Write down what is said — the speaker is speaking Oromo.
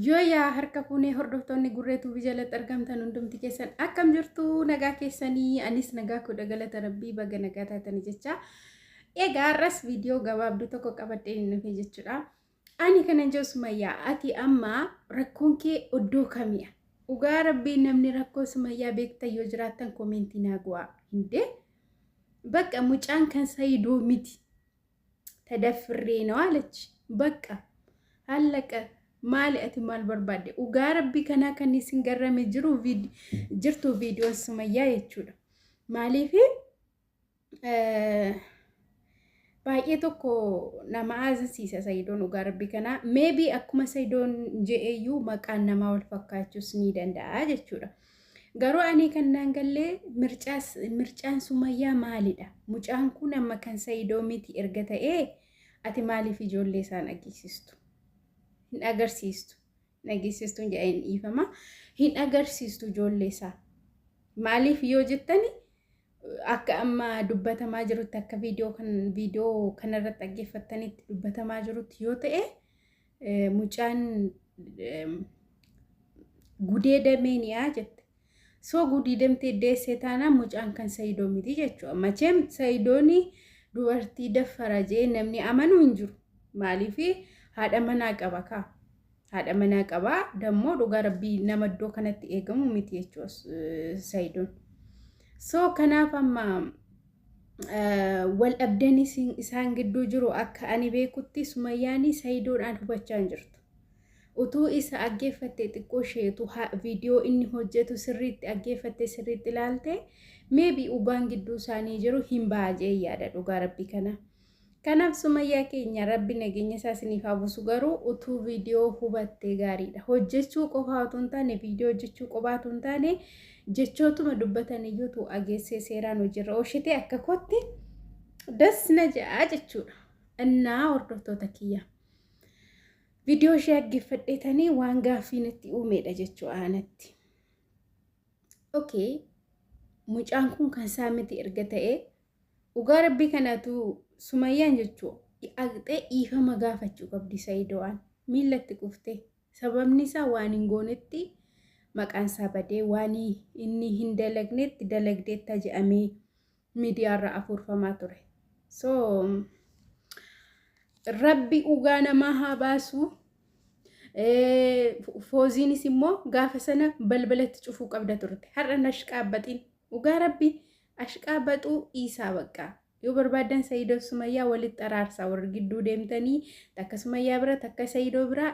Yoo yaa harka fuunee hordoftoonni gurreetuu fi jalatti argamtan hundumti keessan akkam jirtu nagaa keessanii anis nagaa kudha galata rabbii baga nagaa taatanii jecha. Egaa har'as viidiyoo gabaabduu tokko qabadhee hin dhufe jechuudha. Ani kanan jiru Sumayyaa ati amma rakkoon kee iddoo kamiya? Dhugaa rabbii namni rakkoo Sumayyaa beektan yoo jiraattan koomentii naa gu'aa hinde. Bakka mucaan kan Saayidoo miti. Tadaffirree na waalachi. Bakka hallaqa. Maali ati maal barbaadde dhugaa rabbii kanaa kan isin garrame jirtu viidiyoon Sumayyaa jechuudha. Maaliif baay'ee tokko nama aasisiisa Saayidoon dhugaa rabbii kanaa maybe akkuma Saayidoon je'eeyyuu maqaan namaa wal fakkaachuus ni danda'a jechuudha. Garuu ani kan naan gallee mircaan Sumayyaa maalidha? Mucaan kun amma kan Saayidoo miti erga ta'ee ati maaliif ijoollee isaan agarsiistu? Hin agarsiistu. Nageessistuun jedheen dhiifama. Hin agarsiistu ijoollee isaa. Maaliif yoo jettani akka amma dubbatamaa jirutti akka viidiyoo kanarratti dhaggeeffattanitti dubbatamaa jirutti yoo ta'e mucaan gudeedameeniyaa jette. So gudeedamtee deessee taanaan mucaan kan Saayidoo miti jechuudha. Macheem Saayidooni dubartii daffara jee namni amanu hin jiru. Maaliif haadha manaa qaba kaa. Haadha manaa qaba dammoo dhugaa rabbii nama iddoo kanatti eegamu miti jechuudha Saayidoon. So kanaaf amma wal dhabdeen isaan gidduu jiru akka ani beekutti Sumayyaanii Saayidoodhaan hubachaa hin jirtu. Utuu isa dhaggeeffattee xiqqoo isheetu viidiyoo inni hojjetu sirriitti dhaggeeffattee sirriitti ilaalte maybe dhugaan gidduu isaanii jiru hin baajee yaada dhugaa rabbii kana. Kanaaf Sumayyaa keenya rabbi nageenya isaa isiniif haa buusu garuu utuu viidiyoo hubattee gaariidha. Hojjechuu qofaa otoo hin taane viidiyoo hojjechuu qofaa otoo hin taane jechootuma dubbatan iyyuu ageessee seeraan hojiirra oolchite akka kootti das na ja'a jechuudha. Innaa hordoftoota kiyya. Viidiyoo ishee dhaggeeffadheetanii waan gaaffii natti uumedha jechuudha anatti. Okay. Mucaan kun kan isaa miti erga ta'ee dhugaa rabbii kanatu Sumayyaan jechuudha. Dhaqxee dhiifama gaafachuu qabdi Saayidoodhaan. Miillatti kuftee sababni isaa waan hin goonetti maqaan isaa badee waan inni hin dalagnetti dalagdeetta jedhamee miidiyaarra afuurfamaa ture. So rabbi dhugaa namaa haa baasu. Fooziinis immoo gaafa sana balbalatti cufuu qabda turte. Har'a ashqaabbatiin dhugaa rabbi ashqaabbaxuu isaa baqqaa. Yoo barbaadan Saayidoo Sumayyaa walitti araarsaa warra gidduu deemtanii takka Sumayyaa bira takka Saayidoo biraa